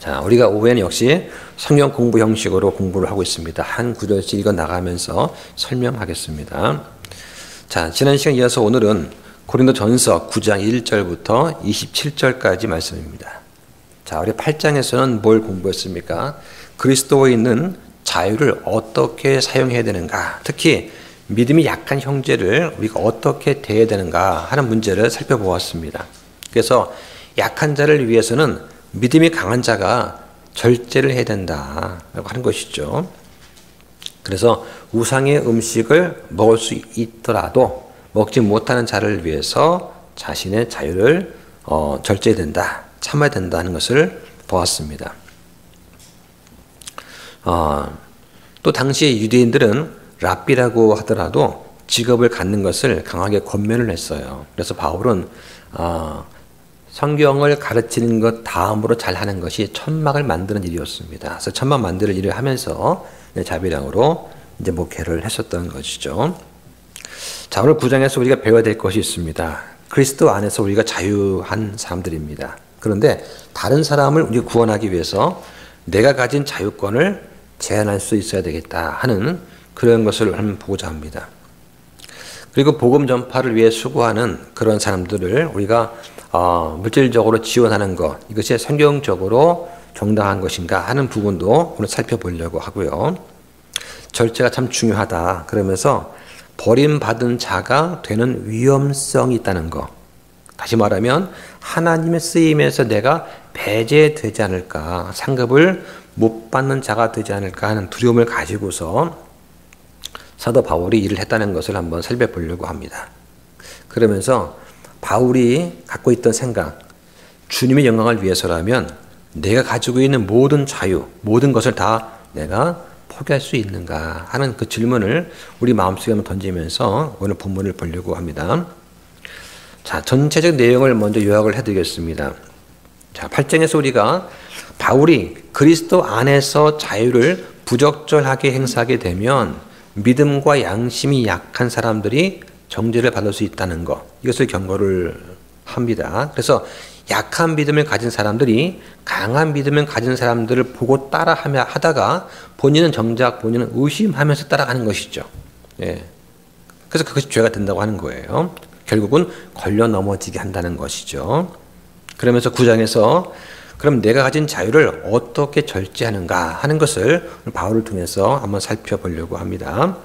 자, 우리가 오후에는 역시 성경 공부 형식으로 공부를 하고 있습니다. 한 구절씩 읽어 나가면서 설명하겠습니다. 자, 지난 시간 이어서 오늘은 고린도전서 9장 1절부터 27절까지 말씀입니다. 자, 우리 8장에서는 뭘 공부했습니까? 그리스도에 있는 자유를 어떻게 사용해야 되는가, 특히 믿음이 약한 형제를 우리가 어떻게 대해야 되는가 하는 문제를 살펴보았습니다. 그래서 약한 자를 위해서는 믿음이 강한 자가 절제를 해야 된다라고 하는 것이죠. 그래서 우상의 음식을 먹을 수 있더라도 먹지 못하는 자를 위해서 자신의 자유를 절제해야 된다, 참아야 된다는 것을 보았습니다. 또 당시 유대인들은 랍비라고 하더라도 직업을 갖는 것을 강하게 권면을 했어요. 그래서 바울은 성경을 가르치는 것 다음으로 잘하는 것이 천막을 만드는 일이었습니다. 그래서 천막 만드는 일을 하면서 자비량으로 이제 목회를 했었던 것이죠. 자, 오늘 9장에서 우리가 배워야 될 것이 있습니다. 그리스도 안에서 우리가 자유한 사람들입니다. 그런데 다른 사람을 우리 구원하기 위해서 내가 가진 자유권을 제한할 수 있어야 되겠다 하는 그런 것을 한번 보고자 합니다. 그리고 복음 전파를 위해 수고하는 그런 사람들을 우리가 물질적으로 지원하는 것, 이것이 성경적으로 정당한 것인가 하는 부분도 오늘 살펴보려고 하고요. 절제가 참 중요하다 그러면서 버림받은 자가 되는 위험성이 있다는 것, 다시 말하면 하나님의 쓰임에서 내가 배제되지 않을까, 상급을 못 받는 자가 되지 않을까 하는 두려움을 가지고서 사도 바울이 일을 했다는 것을 한번 살펴보려고 합니다. 그러면서 바울이 갖고 있던 생각, 주님의 영광을 위해서라면 내가 가지고 있는 모든 자유, 모든 것을 다 내가 포기할 수 있는가 하는 그 질문을 우리 마음속에 한번 던지면서 오늘 본문을 보려고 합니다. 자, 전체적 내용을 먼저 요약을 해드리겠습니다. 자, 8장에서 우리가 바울이 그리스도 안에서 자유를 부적절하게 행사하게 되면 믿음과 양심이 약한 사람들이 정죄를 받을 수 있다는 것, 이것을 경고를 합니다. 그래서 약한 믿음을 가진 사람들이 강한 믿음을 가진 사람들을 보고 따라하며 하다가 본인은 정작 본인은 의심하면서 따라가는 것이죠. 예. 그래서 그것이 죄가 된다고 하는 거예요. 결국은 걸려 넘어지게 한다는 것이죠. 그러면서 9장에서 그럼 내가 가진 자유를 어떻게 절제하는가 하는 것을 바울을 통해서 한번 살펴보려고 합니다.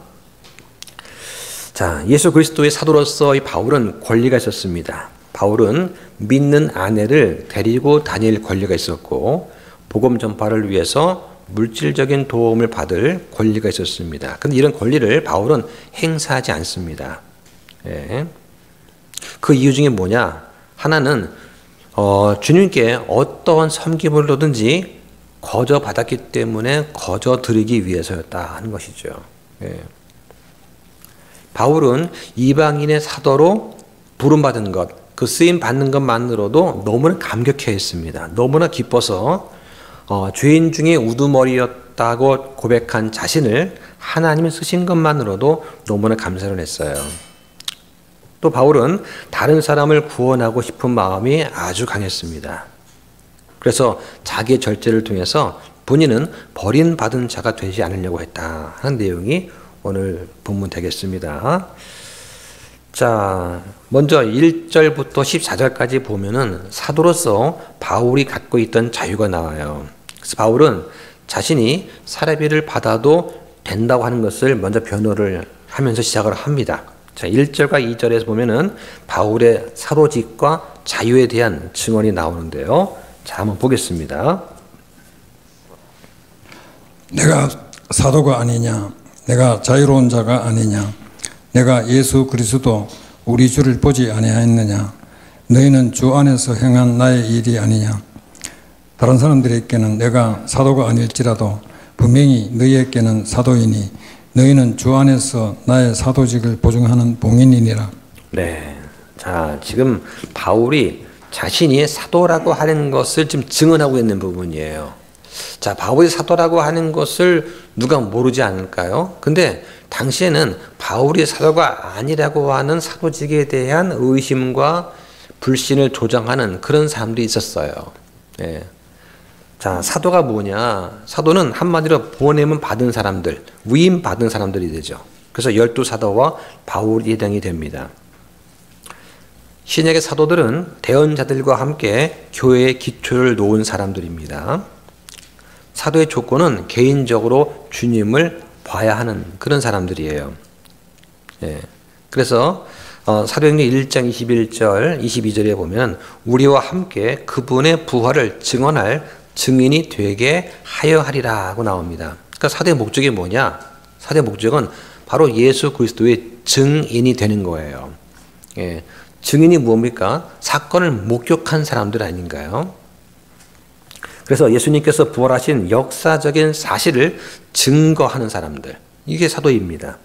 자, 예수 그리스도의 사도로서 이 바울은 권리가 있었습니다. 바울은 믿는 아내를 데리고 다닐 권리가 있었고 복음 전파를 위해서 물질적인 도움을 받을 권리가 있었습니다. 그런데 이런 권리를 바울은 행사하지 않습니다. 예. 그 이유 중에 뭐냐? 하나는 주님께 어떠한 섬김을 로든지 거저 받았기 때문에 거저 드리기 위해서였다 하는 것이죠. 예. 바울은 이방인의 사도로 부름받은 것, 그 쓰임 받는 것만으로도 너무나 감격해 했습니다. 너무나 기뻐서 죄인 중에 우두머리였다고 고백한 자신을 하나님이 쓰신 것만으로도 너무나 감사를 했어요. 또 바울은 다른 사람을 구원하고 싶은 마음이 아주 강했습니다. 그래서 자기의 절제를 통해서 본인은 버림받은 자가 되지 않으려고 했다 하는 내용이 오늘 본문 되겠습니다. 자, 먼저 1절부터 14절까지 보면은 사도로서 바울이 갖고 있던 자유가 나와요. 그래서 바울은 자신이 사례비를 받아도 된다고 하는 것을 먼저 변호를 하면서 시작을 합니다. 자, 1절과 2절에서 보면은 바울의 사도직과 자유에 대한 증언이 나오는데요. 자, 한번 보겠습니다. 내가 사도가 아니냐? 내가 자유로운 자가 아니냐? 내가 예수 그리스도 우리 주를 보지 아니하였느냐? 너희는 주 안에서 행한 나의 일이 아니냐? 다른 사람들에게는 내가 사도가 아닐지라도 분명히 너희에게는 사도이니 너희는 주 안에서 나의 사도직을 보증하는 봉인이니라. 네, 자, 지금 바울이 자신이 사도라고 하는 것을 지금 증언하고 있는 부분이에요. 자, 바울이 사도라고 하는 것을 누가 모르지 않을까요? 근데 당시에는 바울이 사도가 아니라고 하는 사도직에 대한 의심과 불신을 조장하는 그런 사람들이 있었어요. 예. 자, 사도가 뭐냐? 사도는 한마디로 보냄을 받은 사람들, 위임 받은 사람들이 되죠. 그래서 12사도와 바울이 해당이 됩니다. 신약의 사도들은 대언자들과 함께 교회의 기초를 놓은 사람들입니다. 사도의 조건은 개인적으로 주님을 봐야 하는 그런 사람들이에요. 예. 그래서 사도행전 1장 21절, 22절에 보면 우리와 함께 그분의 부활을 증언할 증인이 되게 하여 하리라고 나옵니다. 그러니까 사도의 목적이 뭐냐? 사도의 목적은 바로 예수 그리스도의 증인이 되는 거예요. 예. 증인이 뭡니까? 사건을 목격한 사람들 아닌가요? 그래서 예수님께서 부활하신 역사적인 사실을 증거하는 사람들, 이게 사도입니다.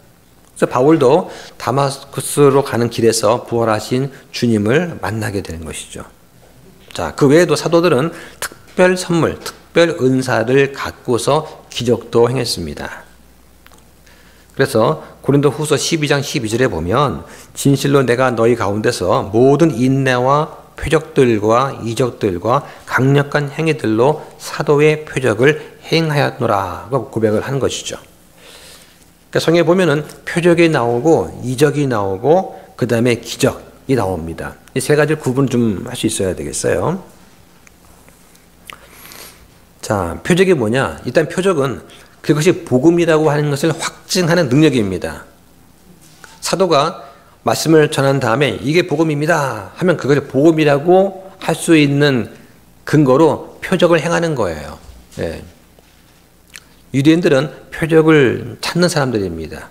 그래서 바울도 다마스쿠스로 가는 길에서 부활하신 주님을 만나게 되는 것이죠. 자, 그 외에도 사도들은 특별 선물, 특별 은사를 갖고서 기적도 행했습니다. 그래서 고린도 후서 12장 12절에 보면 진실로 내가 너희 가운데서 모든 인내와 표적들과 이적들과 강력한 행위들로 사도의 표적을 행하였노라고 고백을 하는 것이죠. 그러니까 성경에 보면은 표적이 나오고 이적이 나오고 그 다음에 기적이 나옵니다. 이 세 가지를 구분 좀 할 수 있어야 되겠어요. 자, 표적이 뭐냐? 일단 표적은 그것이 복음이라고 하는 것을 확증하는 능력입니다. 사도가 말씀을 전한 다음에 이게 복음입니다 하면 그것을 복음이라고 할 수 있는 근거로 표적을 행하는 거예요. 예. 유대인들은 표적을 찾는 사람들입니다.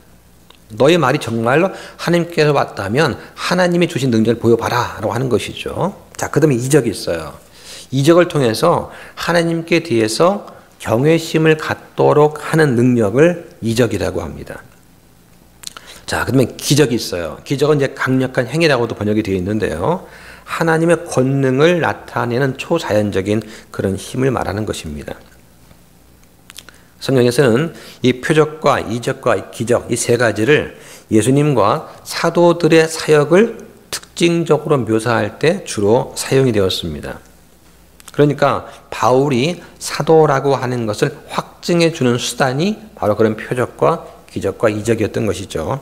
너의 말이 정말로 하나님께서 왔다면 하나님이 주신 능력을 보여봐라 라고 하는 것이죠. 자, 그 다음에 이적이 있어요. 이적을 통해서 하나님께 대해서 경외심을 갖도록 하는 능력을 이적이라고 합니다. 자, 그 다음에 기적이 있어요. 기적은 이제 강력한 행위라고도 번역이 되어 있는데요. 하나님의 권능을 나타내는 초자연적인 그런 힘을 말하는 것입니다. 성경에서는 이 표적과 이적과 기적, 이 세 가지를 예수님과 사도들의 사역을 특징적으로 묘사할 때 주로 사용이 되었습니다. 그러니까 바울이 사도라고 하는 것을 확증해 주는 수단이 바로 그런 표적과 기적과 이적이었던 것이죠.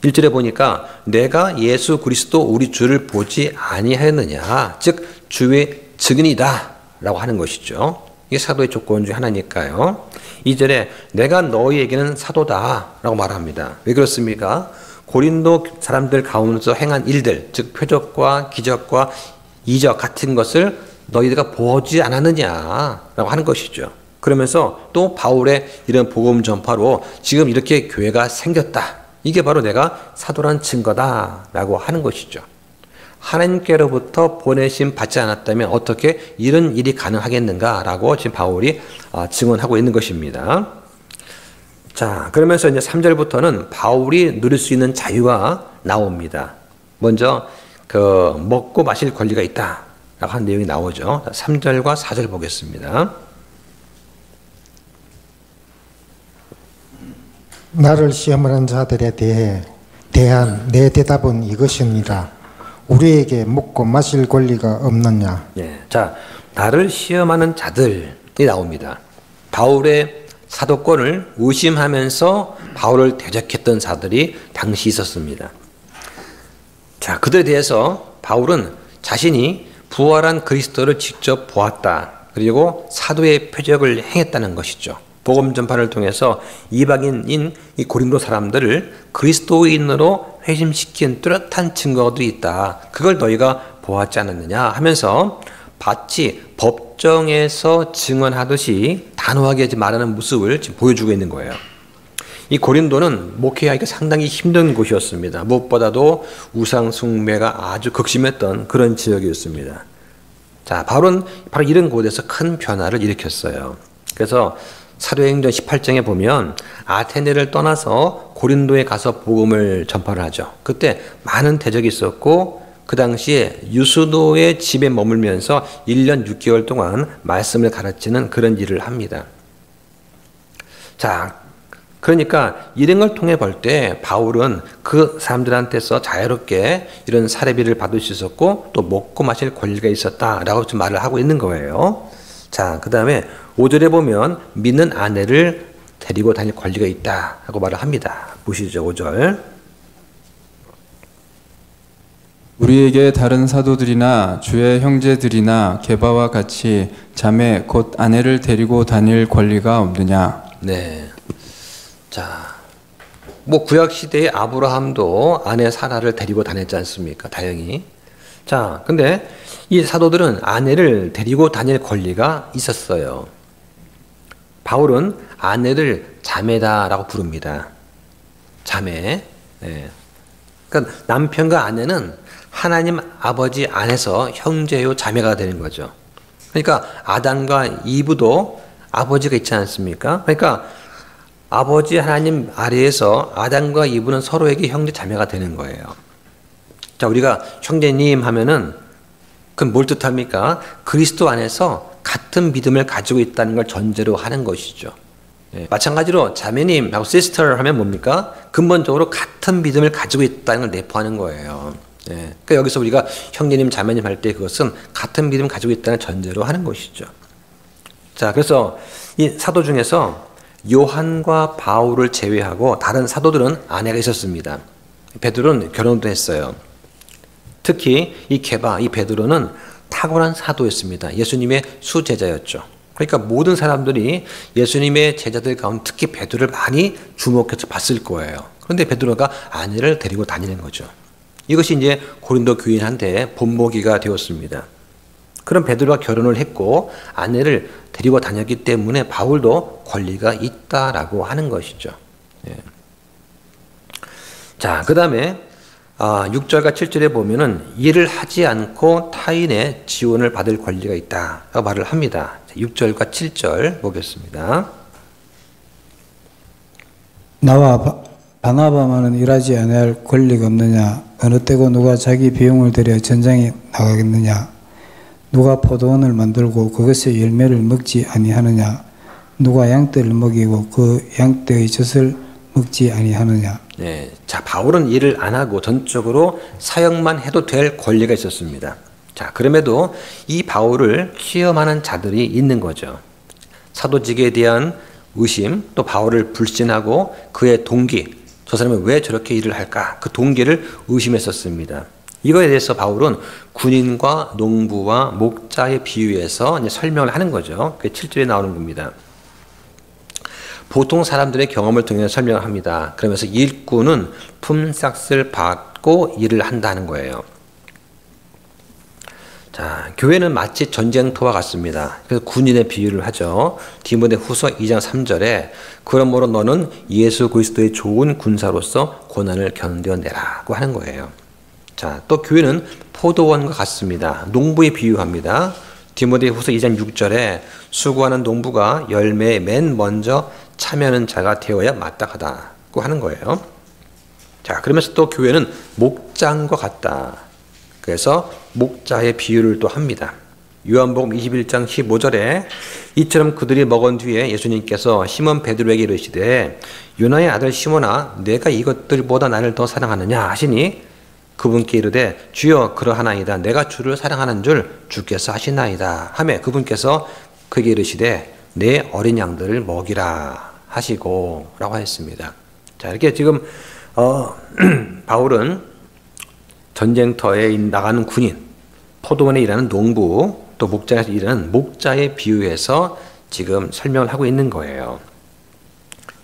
1절에 보니까 내가 예수 그리스도 우리 주를 보지 아니하였느냐, 즉 주의 증인이다 라고 하는 것이죠. 이게 사도의 조건 중 하나니까요. 2절에 내가 너희에게는 사도다 라고 말합니다. 왜 그렇습니까? 고린도 사람들 가운데서 행한 일들, 즉 표적과 기적과 이적 같은 것을 너희가 보지 않았느냐라고 하는 것이죠. 그러면서 또 바울의 이런 복음 전파로 지금 이렇게 교회가 생겼다. 이게 바로 내가 사도란 증거다라고 하는 것이죠. 하나님께로부터 보내심 받지 않았다면 어떻게 이런 일이 가능하겠는가라고 지금 바울이 증언하고 있는 것입니다. 자, 그러면서 이제 3절부터는 바울이 누릴 수 있는 자유가 나옵니다. 먼저 그 먹고 마실 권리가 있다라고 하는 내용이 나오죠. 3절과 4절 보겠습니다. 나를 시험하는 자들에 대한 내 대답은 이것이니라. 우리에게 먹고 마실 권리가 없느냐. 네, 자, 나를 시험하는 자들이 나옵니다. 바울의 사도권을 의심하면서 바울을 대적했던 자들이 당시 있었습니다. 자, 그들에 대해서 바울은 자신이 부활한 그리스도를 직접 보았다. 그리고 사도의 표적을 행했다는 것이죠. 복음 전파를 통해서 이방인인 이 고린도 사람들을 그리스도인으로 회심시킨 뚜렷한 증거들이 있다. 그걸 너희가 보았지 않았느냐 하면서 마치 법정에서 증언하듯이 단호하게 말하는 모습을 지금 보여주고 있는 거예요. 이 고린도는 목회하기가 상당히 힘든 곳이었습니다. 무엇보다도 우상 숭배가 아주 극심했던 그런 지역이었습니다. 자, 바울은 바로 이런 곳에서 큰 변화를 일으켰어요. 그래서 사도행전 18장에 보면 아테네를 떠나서 고린도에 가서 복음을 전파를 하죠. 그때 많은 대적이 있었고 그 당시에 유수도의 집에 머물면서 1년 6개월 동안 말씀을 가르치는 그런 일을 합니다. 자, 그러니까 이런 걸 통해 볼 때 바울은 그 사람들한테서 자유롭게 이런 사례비를 받을 수 있었고 또 먹고 마실 권리가 있었다라고 좀 말을 하고 있는 거예요. 자, 그 다음에 5절에 보면 믿는 아내를 데리고 다닐 권리가 있다 하고 말을 합니다. 보시죠, 5절. 우리에게 다른 사도들이나 주의 형제들이나 게바와 같이 자매 곧 아내를 데리고 다닐 권리가 없느냐. 네. 자, 뭐 구약 시대의 아브라함도 아내 사라를 데리고 다녔지 않습니까? 다행히. 자, 근데 이 사도들은 아내를 데리고 다닐 권리가 있었어요. 바울은 아내를 자매다라고 부릅니다. 자매. 네. 그러니까 남편과 아내는 하나님 아버지 안에서 형제요 자매가 되는 거죠. 그러니까 아담과 이브도 아버지가 있지 않습니까? 그러니까 아버지 하나님 아래에서 아담과 이브는 서로에게 형제 자매가 되는 거예요. 자, 우리가 형제님 하면은 그건 뭘 뜻합니까? 그리스도 안에서 같은 믿음을 가지고 있다는 걸 전제로 하는 것이죠. 예, 마찬가지로 자매님하고 시스터 하면 뭡니까? 근본적으로 같은 믿음을 가지고 있다는 걸 내포하는 거예요. 예, 그러니까 여기서 우리가 형제님, 자매님 할 때 그것은 같은 믿음을 가지고 있다는 전제로 하는 것이죠. 자, 그래서 이 사도 중에서 요한과 바울을 제외하고 다른 사도들은 아내가 있었습니다. 베드로는 결혼도 했어요. 특히 이 게바, 이 베드로는 탁월한 사도였습니다. 예수님의 수제자였죠. 그러니까 모든 사람들이 예수님의 제자들 가운데 특히 베드로를 많이 주목해서 봤을 거예요. 그런데 베드로가 아내를 데리고 다니는 거죠. 이것이 이제 고린도 교인한테 본보기가 되었습니다. 그런 베드로가 결혼을 했고 아내를 데리고 다녔기 때문에 바울도 권리가 있다라고 하는 것이죠. 예. 자, 그 다음에 6절과 7절에 보면은 일을 하지 않고 타인의 지원을 받을 권리가 있다라고 말을 합니다. 6절과 7절 보겠습니다. 나와 바나바만은 일하지 아니할 권리가 없느냐? 어느 때고 누가 자기 비용을 들여 전장에 나가겠느냐? 누가 포도원을 만들고 그것의 열매를 먹지 아니하느냐? 누가 양떼를 먹이고 그 양떼의 젖을 먹지 아니하느냐? 네, 자, 바울은 일을 안 하고 전적으로 사역만 해도 될 권리가 있었습니다. 자, 그럼에도 이 바울을 시험하는 자들이 있는 거죠. 사도직에 대한 의심, 또 바울을 불신하고 그의 동기, 저 사람은 왜 저렇게 일을 할까? 그 동기를 의심했었습니다. 이거에 대해서 바울은 군인과 농부와 목자의 비유에서 이제 설명을 하는 거죠. 그게 7절에 나오는 겁니다. 보통 사람들의 경험을 통해 설명을 합니다. 그러면서 일꾼은 품삯을 받고 일을 한다는 거예요. 자, 교회는 마치 전쟁터와 같습니다. 그래서 군인의 비유를 하죠. 디모데후서 2장 3절에 그러므로 너는 예수 그리스도의 좋은 군사로서 고난을 견뎌내라고 하는 거예요. 자, 또 교회는 포도원과 같습니다. 농부에 비유합니다. 디모데후서 2장 6절에 수고하는 농부가 열매에 맨 먼저 참여하는 자가 되어야 마땅하다고 하는 거예요. 자, 그러면서 또 교회는 목장과 같다. 그래서 목자의 비유를 또 합니다. 요한복음 21장 15절에 이처럼 그들이 먹은 뒤에 예수님께서 시몬 베드로에게 이르시되 요나의 아들 시몬아 내가 이것들보다 나를 더 사랑하느냐 하시니 그분께 이르되 주여 그러하나이다. 내가 주를 사랑하는 줄 주께서 아시나이다 하매 그분께서 그에게 이르시되 내 어린 양들을 먹이라 하시고 라고 하였습니다. 자, 이렇게 지금 바울은 전쟁터에 나가는 군인, 포도원에 일하는 농부, 또 목장에서 일하는 목자의 비유해서 지금 설명을 하고 있는 거예요.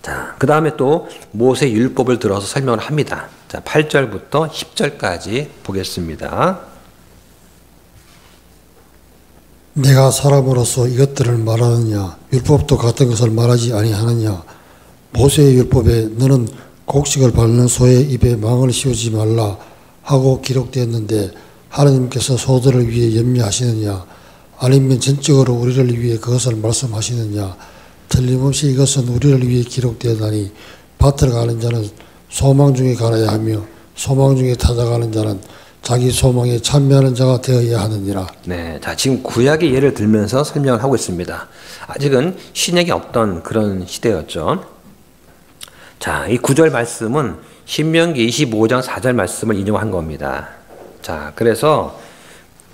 자, 그 다음에 또 모세 율법을 들어서 설명을 합니다. 자, 8절부터 10절까지 보겠습니다. 내가 사람으로서 이것들을 말하느냐? 율법도 같은 것을 말하지 아니하느냐? 모세의 율법에 너는 곡식을 밟는 소의 입에 망을 씌우지 말라 하고 기록되었는데 하나님께서 소들을 위해 염려하시느냐? 아니면 전적으로 우리를 위해 그것을 말씀하시느냐? 틀림없이 이것은 우리를 위해 기록되었나니 밭을 가는 자는 소망 중에 갈아야 하며 소망 중에 찾아가는 자는 자기 소망에 참여하는 자가 되어야 하느니라. 네, 자, 지금 구약의 예를 들면서 설명을 하고 있습니다. 아직은 신약이 없던 그런 시대였죠. 자, 이 9절 말씀은 신명기 25장 4절 말씀을 인용한 겁니다. 자, 그래서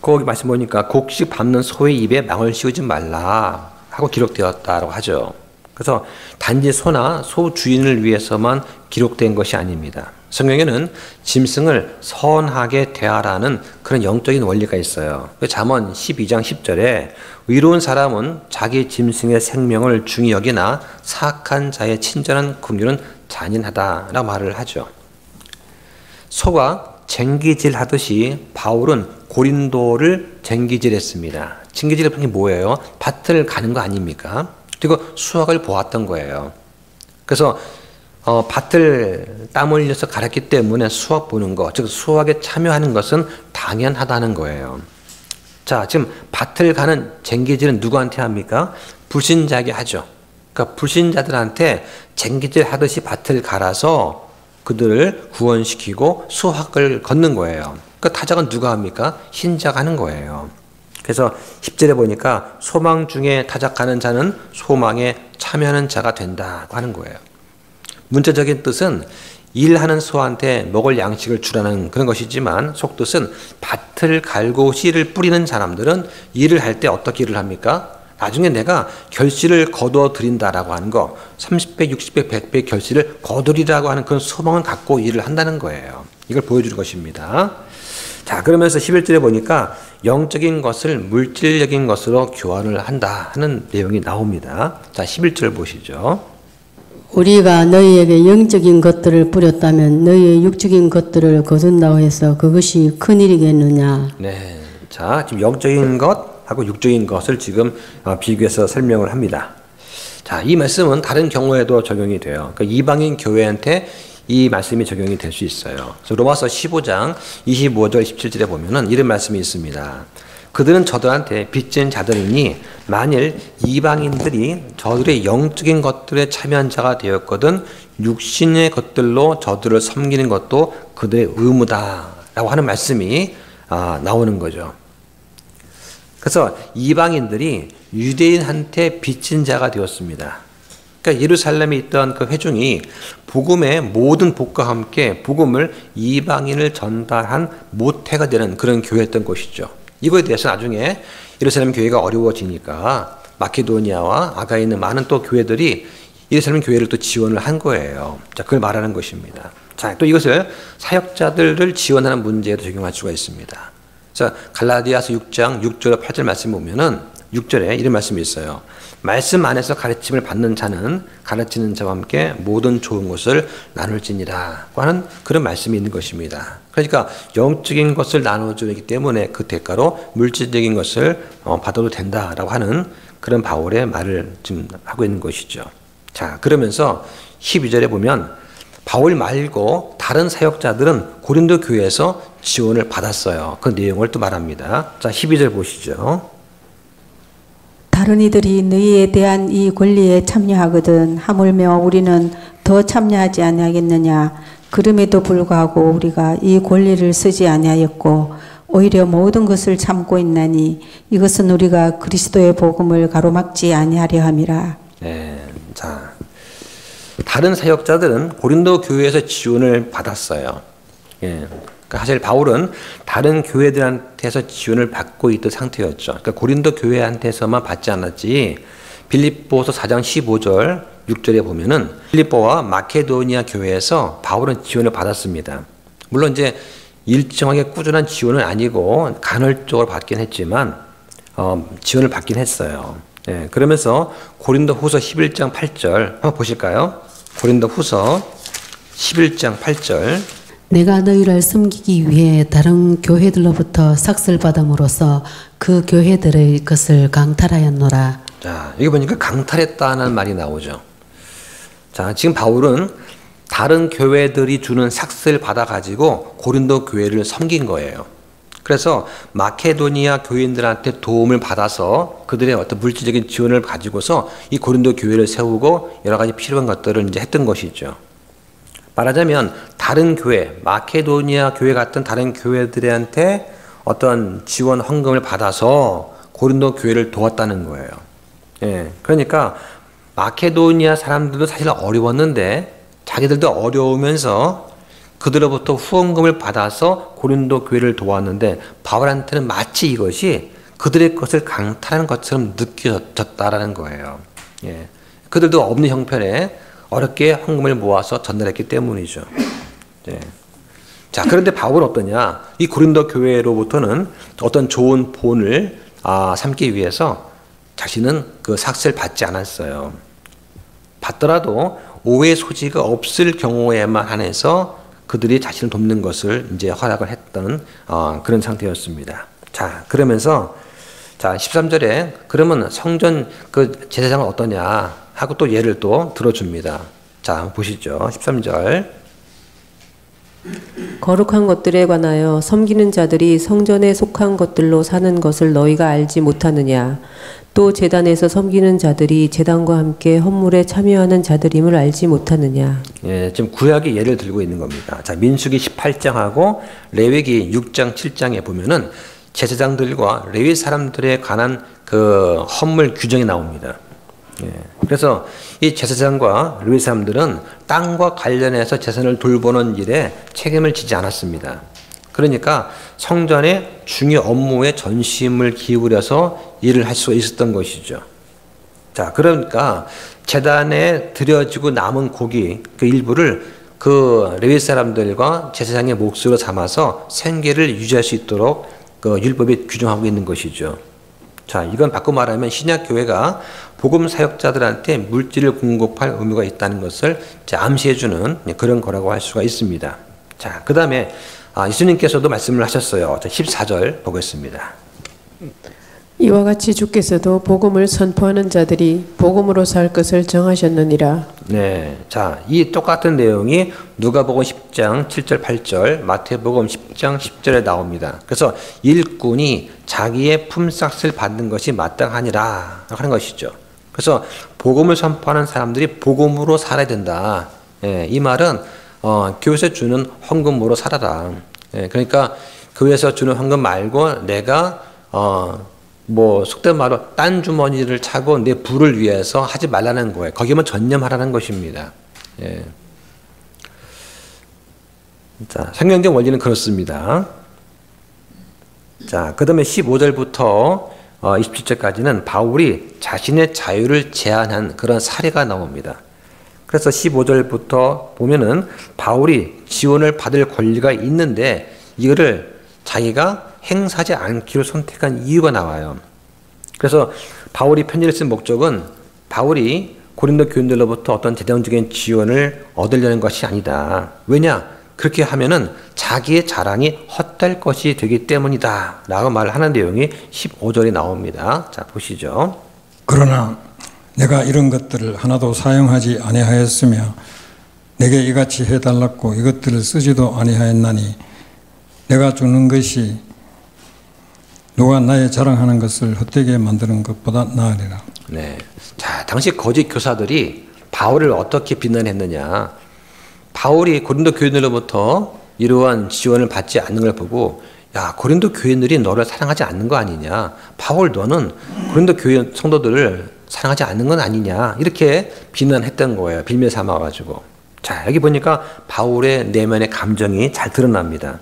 거기 말씀 보니까 곡식 밟는 소의 입에 망을 씌우지 말라 하고 기록되었다라고 하죠. 그래서 단지 소나 소 주인을 위해서만 기록된 것이 아닙니다. 성경에는 짐승을 선하게 대하라는 그런 영적인 원리가 있어요. 잠언 12장 10절에 의로운 사람은 자기 짐승의 생명을 중히 여기나 사악한 자의 친절한 긍휼은 잔인하다라고 말을 하죠. 소가 쟁기질 하듯이 바울은 고린도를 쟁기질했습니다. 쟁기질은 게 뭐예요? 밭을 가는 거 아닙니까? 그리고 수확을 보았던 거예요. 그래서 밭을 땀 흘려서 갈았기 때문에 수확 보는 것, 즉 수확에 참여하는 것은 당연하다는 거예요. 자, 지금 밭을 가는 쟁기질은 누구한테 합니까? 불신자에게 하죠. 그러니까 불신자들한테 쟁기질 하듯이 밭을 갈아서 그들을 구원시키고 수확을 걷는 거예요. 그러니까 타작은 누가 합니까? 신자가 하는 거예요. 그래서 10절에 보니까 소망 중에 타작하는 자는 소망에 참여하는 자가 된다고 하는 거예요. 문자적인 뜻은 일하는 소한테 먹을 양식을 주라는 그런 것이지만 속뜻은 밭을 갈고 씨를 뿌리는 사람들은 일을 할 때 어떻게 일을 합니까? 나중에 내가 결실을 거둬 드린다라고 하는 거, 30배, 60배, 100배 결실을 거두리라고 하는 그런 소망을 갖고 일을 한다는 거예요. 이걸 보여주는 것입니다. 자, 그러면서 11절에 보니까 영적인 것을 물질적인 것으로 교환을 한다 하는 내용이 나옵니다. 자, 11절 보시죠. 우리가 너희에게 영적인 것들을 뿌렸다면 너희의 육적인 것들을 거둔다고 해서 그것이 큰일이겠느냐. 네, 자, 지금 영적인 것하고 육적인 것을 지금 비교해서 설명을 합니다. 자, 이 말씀은 다른 경우에도 적용이 돼요. 그러니까 이방인 교회한테 이 말씀이 적용이 될 수 있어요. 그래서 로마서 15장 25절 17절에 보면은 이런 말씀이 있습니다. 그들은 저들한테 빚진 자들이니 만일 이방인들이 저들의 영적인 것들에 참여한 자가 되었거든 육신의 것들로 저들을 섬기는 것도 그들의 의무다라고 하는 말씀이 나오는 거죠. 그래서 이방인들이 유대인한테 빚진 자가 되었습니다. 그러니까 예루살렘에 있던 그 회중이 복음의 모든 복과 함께 복음을 이방인을 전달한 모태가 되는 그런 교회였던 것이죠. 이거에 대해서 나중에 예루살렘 교회가 어려워지니까 마케도니아와 아가에 있는 많은 또 교회들이 예루살렘 교회를 또 지원을 한 거예요. 자, 그걸 말하는 것입니다. 자, 또 이것을 사역자들을 지원하는 문제에도 적용할 수가 있습니다. 자, 갈라디아서 6장 6절 8절 말씀 보면은 6절에 이런 말씀이 있어요. 말씀 안에서 가르침을 받는 자는 가르치는 자와 함께 모든 좋은 것을 나눌지니라고 하는 그런 말씀이 있는 것입니다. 그러니까 영적인 것을 나눠주기 때문에 그 대가로 물질적인 것을 받아도 된다라고 하는 그런 바울의 말을 지금 하고 있는 것이죠. 자, 그러면서 12절에 보면 바울 말고 다른 사역자들은 고린도 교회에서 지원을 받았어요. 그 내용을 또 말합니다. 자, 12절 보시죠. 다른 이들이 너희에 대한 이 권리에 참여하거든 하물며 우리는 더 참여하지 아니하겠느냐. 그럼에도 불구하고 우리가 이 권리를 쓰지 아니하였고 오히려 모든 것을 참고 있나니 이것은 우리가 그리스도의 복음을 가로막지 아니하려 함이라. 네, 자, 다른 사역자들은 고린도 교회에서 지원을 받았어요. 예. 그러니까 사실 바울은 다른 교회들한테서 지원을 받고 있던 상태였죠. 그러니까 고린도 교회한테서만 받지 않았지. 빌립보서 4장 15절 6절에 보면은 빌립보와 마케도니아 교회에서 바울은 지원을 받았습니다. 물론 이제 일정하게 꾸준한 지원은 아니고 간헐적으로 받긴 했지만 지원을 받긴 했어요. 예, 그러면서 고린도후서 11장 8절 한번 보실까요? 고린도후서 11장 8절 내가 너희를 섬기기 위해 다른 교회들로부터 삭슬 받음으로써 그 교회들의 것을 강탈하였노라. 자, 여기 보니까 강탈했다는 말이 나오죠. 자, 지금 바울은 다른 교회들이 주는 삭슬 받아가지고 고린도 교회를 섬긴 거예요. 그래서 마케도니아 교인들한테 도움을 받아서 그들의 어떤 물질적인 지원을 가지고서 이 고린도 교회를 세우고 여러 가지 필요한 것들을 이제 했던 것이죠. 말하자면 다른 교회, 마케도니아 교회 같은 다른 교회들한테 어떤 지원 헌금을 받아서 고린도 교회를 도왔다는 거예요. 예, 그러니까 마케도니아 사람들도 사실 어려웠는데 자기들도 어려우면서 그들로부터 후원금을 받아서 고린도 교회를 도왔는데 바울한테는 마치 이것이 그들의 것을 강탈하는 것처럼 느껴졌다라는 거예요. 예. 그들도 없는 형편에 어렵게 헌금을 모아서 전달했기 때문이죠. 예. 자, 그런데 바울은 어떠냐? 이 고린도 교회로부터는 어떤 좋은 본을 삼기 위해서 자신은 그 삭스를 받지 않았어요. 받더라도 오해의 소지가 없을 경우에만 한해서 그들이 자신을 돕는 것을 이제 허락을 했던 그런 상태였습니다. 자, 그러면서 자, 13절에 그러면 성전 그 제사장은 어떠냐 하고 또 예를 또 들어줍니다. 자, 보시죠. 13절. 거룩한 것들에 관하여 섬기는 자들이 성전에 속한 것들로 사는 것을 너희가 알지 못하느냐? 또 제단에서 섬기는 자들이 제단과 함께 헌물에 참여하는 자들임을 알지 못하느냐? 예, 지금 구약의 예를 들고 있는 겁니다. 자, 민수기 18장하고 레위기 6장, 7장에 보면은 제사장들과 레위 사람들에 관한 그 헌물 규정이 나옵니다. 예, 그래서 이 제사장과 레위 사람들은 땅과 관련해서 재산을 돌보는 일에 책임을 지지 않았습니다. 그러니까 성전의 중요 업무에 전심을 기울여서 일을 할 수 있었던 것이죠. 자, 그러니까 제단에 드려지고 남은 고기 그 일부를 그 레위 사람들과 제사장의 몫으로 삼아서 생계를 유지할 수 있도록 그 율법이 규정하고 있는 것이죠. 자, 이건 바꿔 말하면 신약 교회가 복음 사역자들한테 물질을 공급할 의무가 있다는 것을 암시해주는 그런 거라고 할 수가 있습니다. 자, 그 다음에 예수님께서도 말씀을 하셨어요. 14절 보겠습니다. 이와 같이 주께서도 복음을 선포하는 자들이 복음으로 살 것을 정하셨느니라. 네, 자, 이 똑같은 내용이 누가복음 10장 7절 8절, 마태복음 10장 10절에 나옵니다. 그래서 일꾼이 자기의 품삯을 받는 것이 마땅하니라 하는 것이죠. 그래서 복음을 선포하는 사람들이 복음으로 살아야 된다. 예, 이 말은 교회에서 주는 헌금으로 살아라. 예, 그러니까 교회에서 주는 헌금 말고 내가 속된 말로 딴 주머니를 차고 내 부를 위해서 하지 말라는 거예요. 거기만 전념하라는 것입니다. 예. 자, 성경적 원리는 그렇습니다. 자, 그 다음에 15절부터 27절까지는 바울이 자신의 자유를 제한한 그런 사례가 나옵니다. 그래서 15절부터 보면은 바울이 지원을 받을 권리가 있는데 이거를 자기가 행사하지 않기로 선택한 이유가 나와요. 그래서 바울이 편지를 쓴 목적은 바울이 고린도 교인들로부터 어떤 대대적인 지원을 얻으려는 것이 아니다. 왜냐? 그렇게 하면은 자기의 자랑이 헛될 것이 되기 때문이다 라고 말을 하는 내용이 15절에 나옵니다. 자, 보시죠. 그러나 내가 이런 것들을 하나도 사용하지 아니하였으며 내게 이같이 해달라고 이것들을 쓰지도 아니하였나니 내가 주는 것이 누가 나의 자랑하는 것을 헛되게 만드는 것보다 나으리라. 네. 자, 당시 거짓 교사들이 바울을 어떻게 비난했느냐. 바울이 고린도 교인들로부터 이러한 지원을 받지 않는 걸 보고 야, 고린도 교인들이 너를 사랑하지 않는 거 아니냐. 바울 너는 고린도 교인 성도들을 사랑하지 않는 건 아니냐. 이렇게 비난했던 거예요. 빌미를 삼아가지고. 자, 여기 보니까 바울의 내면의 감정이 잘 드러납니다.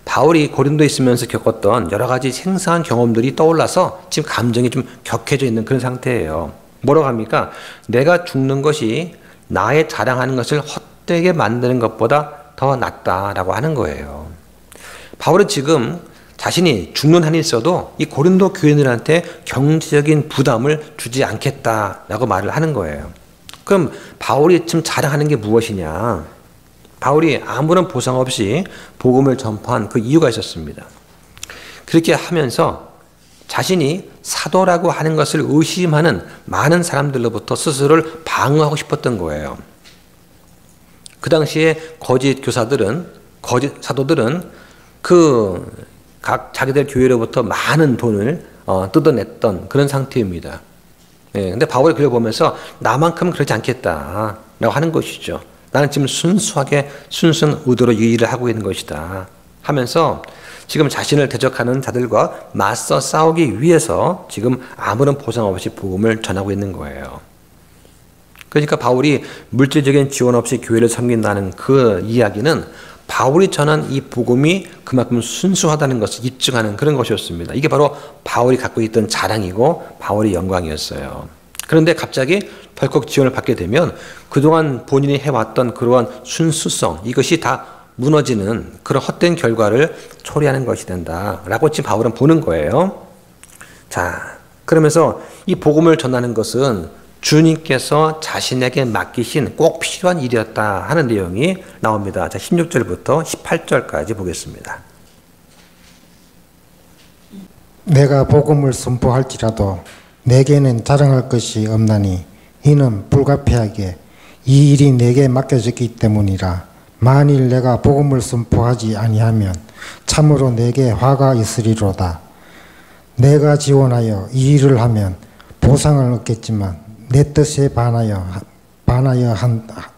바울이 고린도에 있으면서 겪었던 여러 가지 생생한 경험들이 떠올라서 지금 감정이 좀 격해져 있는 그런 상태예요. 뭐라고 합니까? 내가 죽는 것이 나의 자랑하는 것을 헛되게 만드는 것보다 더 낫다라고 하는 거예요. 바울은 지금 자신이 죽는 한이 있어도 이 고린도 교인들한테 경제적인 부담을 주지 않겠다라고 말을 하는 거예요. 그럼 바울이 지금 자랑하는 게 무엇이냐? 바울이 아무런 보상 없이 복음을 전파한 그 이유가 있었습니다. 그렇게 하면서 자신이 사도라고 하는 것을 의심하는 많은 사람들로부터 스스로를 방어하고 싶었던 거예요. 그 당시에 거짓 교사들은, 거짓 사도들은 각 자기들 교회로부터 많은 돈을 뜯어냈던 그런 상태입니다. 예, 근데 바울이 그걸 보면서 나만큼은 그렇지 않겠다라고 하는 것이죠. 나는 지금 순수하게 순수한 의도로 이 일을 하고 있는 것이다 하면서 지금 자신을 대적하는 자들과 맞서 싸우기 위해서 지금 아무런 보상 없이 복음을 전하고 있는 거예요. 그러니까 바울이 물질적인 지원 없이 교회를 섬긴다는 그 이야기는 바울이 전한 이 복음이 그만큼 순수하다는 것을 입증하는 그런 것이었습니다. 이게 바로 바울이 갖고 있던 자랑이고 바울의 영광이었어요. 그런데 갑자기 덜컥 지원을 받게 되면 그동안 본인이 해왔던 그러한 순수성, 이것이 다 무너지는 그런 헛된 결과를 초래하는 것이 된다라고 지금 바울은 보는 거예요. 자, 그러면서 이 복음을 전하는 것은 주님께서 자신에게 맡기신 꼭 필요한 일이었다 하는 내용이 나옵니다. 자, 16절부터 18절까지 보겠습니다. 내가 복음을 선포할지라도 내게는 자랑할 것이 없나니 이는 불가피하게 이 일이 내게 맡겨졌기 때문이라. 만일 내가 복음을 선포하지 아니하면 참으로 내게 화가 있으리로다. 내가 지원하여 이 일을 하면 보상을 얻겠지만 내 뜻에 반하여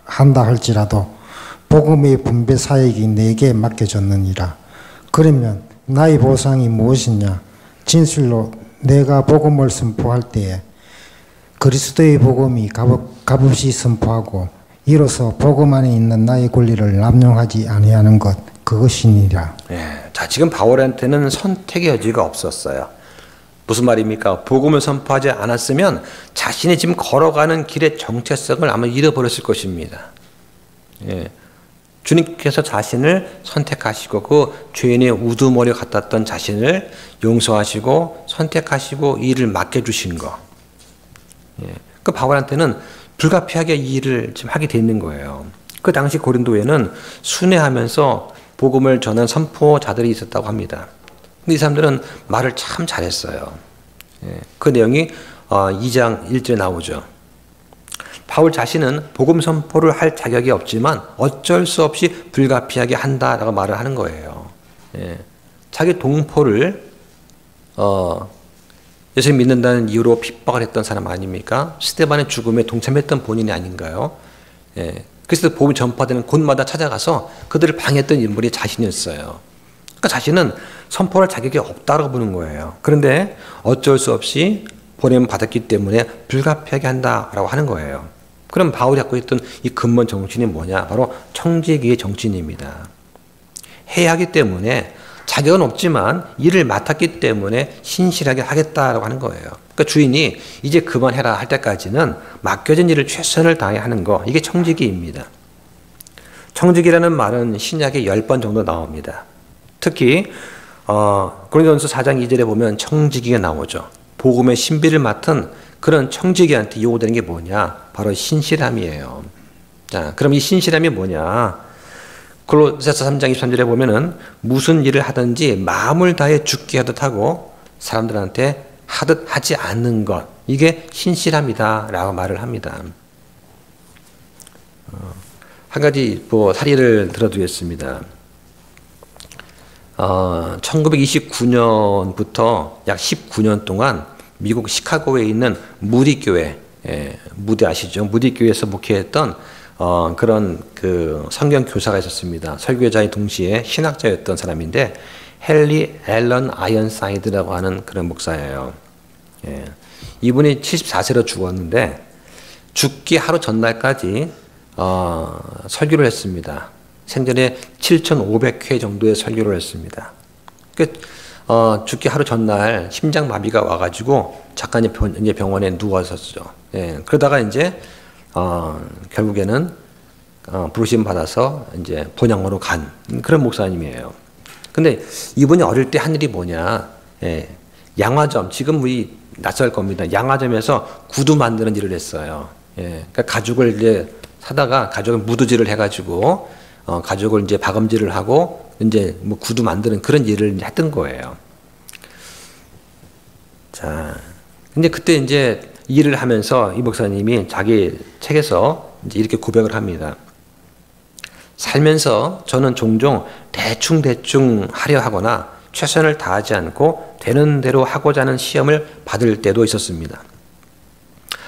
한다 할지라도 복음의 분배 사역이 내게 맡겨졌느니라. 그러면 나의 보상이 무엇이냐? 진실로 내가 복음을 선포할 때에 그리스도의 복음이 값없이 선포하고 이로써 복음 안에 있는 나의 권리를 남용하지 아니하는 것, 그것이니라. 자, 지금 바울한테는 선택의 여지가 없었어요. 무슨 말입니까? 복음을 선포하지 않았으면 자신이 지금 걸어가는 길의 정체성을 아마 잃어버렸을 것입니다. 주님께서 자신을 선택하시고 그 죄인의 우두머리 같았던 자신을 용서하시고 선택하시고 이 일을 맡겨주신 거. 그 바울한테는 불가피하게 이 일을 지금 하게 돼 있는 거예요. 그 당시 고린도에는 순회하면서 복음을 전한 선포자들이 있었다고 합니다. 근데 이 사람들은 말을 참 잘했어요. 그 내용이 2장 1절에 나오죠. 바울 자신은 복음 선포를 할 자격이 없지만 어쩔 수 없이 불가피하게 한다라고 말을 하는 거예요. 자기 동포를 예수님 믿는다는 이유로 핍박을 했던 사람 아닙니까? 스데반의 죽음에 동참했던 본인이 아닌가요? 그래서 복음이 전파되는 곳마다 찾아가서 그들을 방해했던 인물이 자신이었어요. 그러니까 자신은 선포할 자격이 없다고 보는 거예요. 그런데 어쩔 수 없이 보냄 받았기 때문에 불가피하게 한다라고 하는 거예요. 그럼 바울이 갖고 있던 이 근본 정신이 뭐냐? 바로 청지기의 정신입니다. 해야 하기 때문에 자격은 없지만 일을 맡았기 때문에 신실하게 하겠다라고 하는 거예요. 그러니까 주인이 이제 그만해라 할 때까지는 맡겨진 일을 최선을 다해 하는 거, 이게 청지기입니다. 청지기라는 말은 신약에 10번 정도 나옵니다. 특히 고린도전서 4장 2절에 보면 청지기가 나오죠. 복음의 신비를 맡은 그런 청지기한테 요구되는 게 뭐냐? 바로 신실함이에요. 자, 그럼 이 신실함이 뭐냐? 골로새서 3장 23절에 보면은 무슨 일을 하든지 마음을 다해 죽게 하듯 하고 사람들한테 하듯 하지 않는 것, 이게 신실함이다라고 말을 합니다. 한 가지 사례를 들어드리겠습니다. 1929년부터 약 19년 동안 미국 시카고에 있는 무디 교회, 무디 아시죠? 무디 교회에서 목회했던 그런 그 성경 교사가 있었습니다. 설교자의 동시에 신학자였던 사람인데 헨리 앨런 아이언사이드라고 하는 그런 목사예요. 이분이 74세로 죽었는데 죽기 하루 전날까지 설교를 했습니다. 생전에 7,500회 정도의 설교를 했습니다. 죽기 하루 전날 심장마비가 와가지고 잠깐 이제 병원에 누웠었죠. 그러다가 이제 결국에는 부르심 받아서 이제 본향으로 간 그런 목사님이에요. 근데 이분이 어릴 때 한 일이 뭐냐? 양화점, 지금 우리 낯설 겁니다. 양화점에서 구두 만드는 일을 했어요. 그러니까 가죽을 이제 사다가 가죽을 무드질을 해가지고 가죽을 이제 박음질을 하고 이제 뭐 구두 만드는 그런 일을 이제 했던 거예요. 자, 근데 그때 이제 일을 하면서 이 목사님이 자기 책에서 이제 이렇게 고백을 합니다. 살면서 저는 종종 대충 하려 하거나 최선을 다하지 않고 되는 대로 하고자 하는 시험을 받을 때도 있었습니다.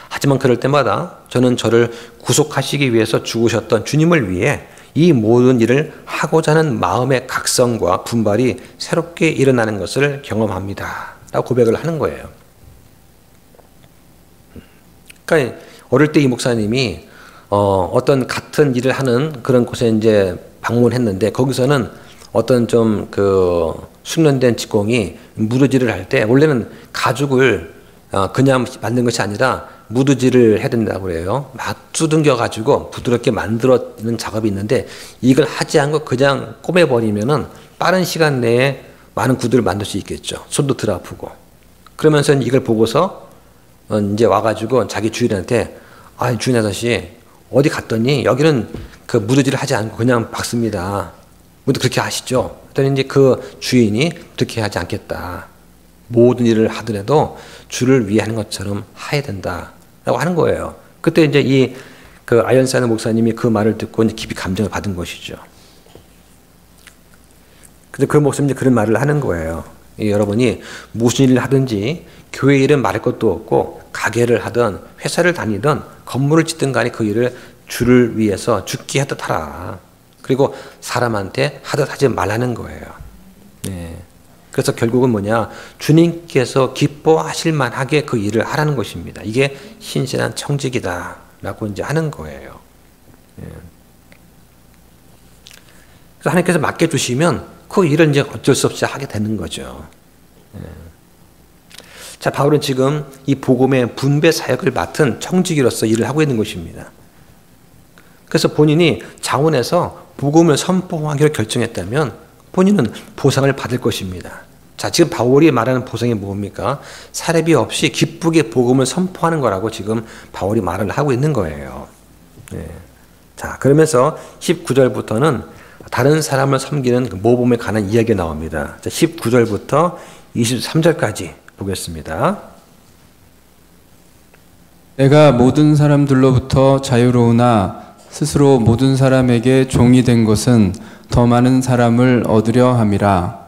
하지만 그럴 때마다 저는 저를 구속하시기 위해서 죽으셨던 주님을 위해 이 모든 일을 하고자 하는 마음의 각성과 분발이 새롭게 일어나는 것을 경험합니다. 라고 고백을 하는 거예요. 그러니까 어릴 때 이 목사님이 어떤 같은 일을 하는 그런 곳에 이제 방문했는데 거기서는 어떤 좀 그 숙련된 직공이 무드질을 할 때 원래는 가죽을 그냥 만든 것이 아니라 무드질을 해야 된다고 그래요. 막 두둥겨 가지고 부드럽게 만들어내는 작업이 있는데 이걸 하지 않고 그냥 꼬매버리면은 빠른 시간 내에 많은 구두를 만들 수 있겠죠. 손도 덜 아프고. 그러면서 이걸 보고서 이제 와가지고 자기 주인한테 주인 아저씨 어디 갔더니 여기는 그 무드질을 하지 않고 그냥 박습니다. 모두 그렇게 하시죠. 그랬더니 이제 그 주인이 그렇게 하지 않겠다. 모든 일을 하더라도 주를 위해 하는 것처럼 해야 된다라고 하는 거예요. 그때 이제 이 그 아연사는 목사님이 그 말을 듣고 이제 깊이 감정을 받은 것이죠. 근데 그 목사님이 그런 말을 하는 거예요. 여러분이 무슨 일을 하든지 교회 일은 말할 것도 없고 가게를 하든 회사를 다니든 건물을 짓든 간에 그 일을 주를 위해서 죽게 하듯 하라. 그리고 사람한테 하듯 하지 말라는 거예요. 네. 그래서 결국은 뭐냐, 주님께서 기뻐하실 만하게 그 일을 하라는 것입니다. 이게 신실한 청직이다 라고 이제 하는 거예요. 네. 그래서 하나님께서 맡겨주시면 그 일을 이제 어쩔 수 없이 하게 되는 거죠. 네. 자, 바울은 지금 이 복음의 분배 사역을 맡은 청지기로서 일을 하고 있는 것입니다. 그래서 본인이 자원에서 복음을 선포하기로 결정했다면 본인은 보상을 받을 것입니다. 자, 지금 바울이 말하는 보상이 뭡니까? 사례비 없이 기쁘게 복음을 선포하는 거라고 지금 바울이 말을 하고 있는 거예요. 네. 자, 그러면서 19절부터는 다른 사람을 섬기는 모범에 관한 이야기가 나옵니다. 자, 19절부터 23절까지 보겠습니다. 내가 모든 사람들로부터 자유로우나 스스로 모든 사람에게 종이 된 것은 더 많은 사람을 얻으려 함이라.